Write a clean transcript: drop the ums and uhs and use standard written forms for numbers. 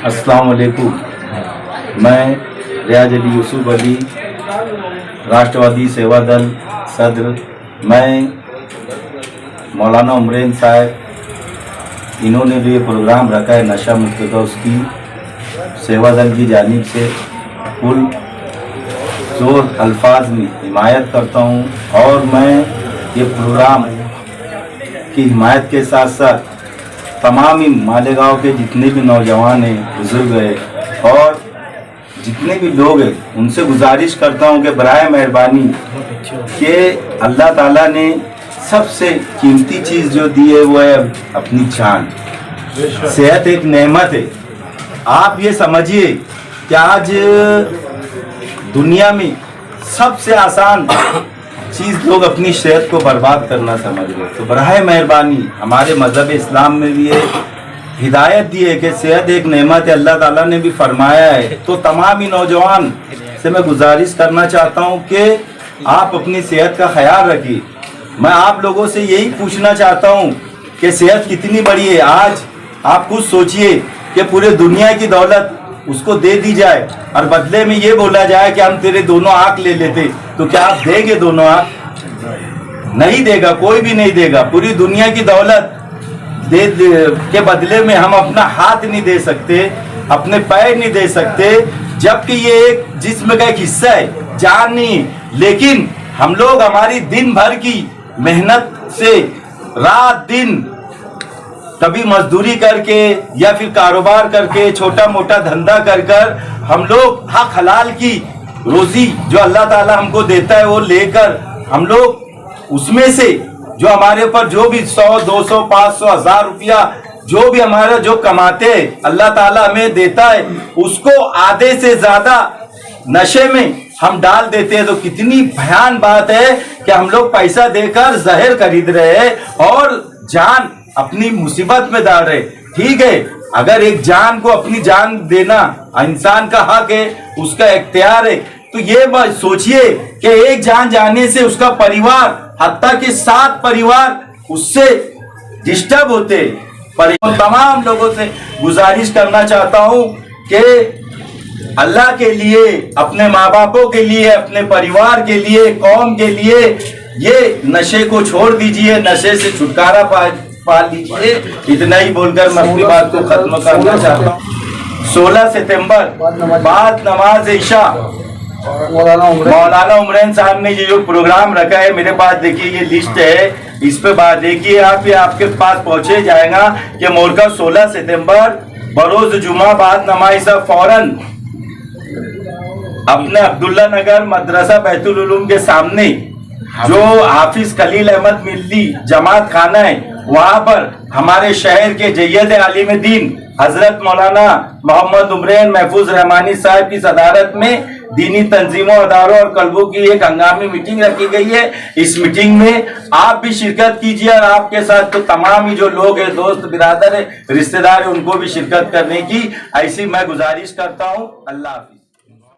अस्सलाम वालेकुम। मैं रियाज अली यूसुफ अली, राष्ट्रवादी सेवा दल सदर। मैं मौलाना उमरैन साहब, इन्होंने जो ये प्रोग्राम रखा है नशा मुक्त का, उसकी सेवा दल की जानिब से कुल जोर अल्फाज में हिमायत करता हूँ। और मैं ये प्रोग्राम की हिमायत के साथ साथ तमाम ही मालेगांव के जितने भी नौजवान हैं, बुजुर्ग हैं और जितने भी लोग हैं, उनसे गुजारिश करता हूं कि बराए मेहरबानी कि अल्लाह ताला ने सबसे कीमती चीज़ जो दी है वो है अपनी जान। सेहत एक नेमत है। आप ये समझिए कि आज दुनिया में सबसे आसान चीज़ लोग अपनी सेहत को बर्बाद करना समझ रहे। तो बराए मेहरबानी हमारे मज़हब इस्लाम में भी ये हिदायत दी है कि सेहत एक नेमत है, अल्लाह ताला ने भी फरमाया है। तो तमाम ही नौजवान से मैं गुजारिश करना चाहता हूँ कि आप अपनी सेहत का ख्याल रखिए। मैं आप लोगों से यही पूछना चाहता हूँ कि सेहत कितनी बड़ी है। आज आप खुद सोचिए कि पूरे दुनिया की दौलत उसको दे दी जाए और बदले में ये बोला जाए कि हम तेरे दोनों आँख ले लेते, तो क्या आप देंगे दोनों आँख? नहीं देगा, कोई भी नहीं देगा। पूरी दुनिया की दौलत दे के बदले में हम अपना हाथ नहीं दे सकते, अपने पैर नहीं दे सकते, जबकि ये एक जिस्म का एक हिस्सा है, जान नहीं। लेकिन हम लोग हमारी दिन भर की मेहनत से रात दिन कभी मजदूरी करके या फिर कारोबार करके, छोटा मोटा धंधा कर कर हम लोग हक हलाल की रोजी जो अल्लाह ताला हमको देता है वो लेकर हम लोग उसमें से जो हमारे ऊपर जो भी 100, 200, 500, 1000 रुपया जो भी हमारा जो कमाते हैं अल्लाह ताला हमें देता है, उसको आधे से ज्यादा नशे में हम डाल देते हैं। तो कितनी भयान बात है कि हम लोग पैसा देकर जहर खरीद रहे हैं और जान अपनी मुसीबत में डाल रहे। ठीक है, अगर एक जान को अपनी जान देना इंसान का हक है, उसका इख्तियार है, तो ये बात सोचिए कि एक जान जाने से उसका परिवार, हत्ता कि 7 परिवार उससे डिस्टर्ब होते। पर तमाम लोगों से गुजारिश करना चाहता हूं कि अल्लाह के लिए, अपने माँ बापों के लिए, अपने परिवार के लिए, कौम के लिए ये नशे को छोड़ दीजिए, नशे से छुटकारा पा लीजिए। इतना ही बोलकर मैं अपनी बात को खत्म करना चाहता हूँ। 16 सितंबर बाद नमाज इशा मौलाना उमरैन साहब ने ये जो प्रोग्राम रखा है, मेरे पास देखिए ये लिस्ट है, इस पे बात देखिए आप, ये आपके पास पहुंचे जाएगा कि मोरका 16 सितंबर बरोज जुमा बाद नमाज फौरन अपने अब्दुल्ला नगर मदरसा बैतुल उलूम के सामने जो हाफिज खलील अहमद मिल्ली जमात खाना है, वहां पर हमारे शहर के जैयद आलिम दीन हजरत मौलाना मोहम्मद उमरैन महफूज रहमानी साहब की सदारत में दीनी तंजीमों, अदारों और कल्बों की एक हंगामी मीटिंग रखी गई है। इस मीटिंग में आप भी शिरकत कीजिए और आपके साथ तो तमाम ही जो लोग हैं, दोस्त बिरादर है, रिश्तेदार है, उनको भी शिरकत करने की ऐसी मैं गुजारिश करता हूँ। अल्लाह हाफिज।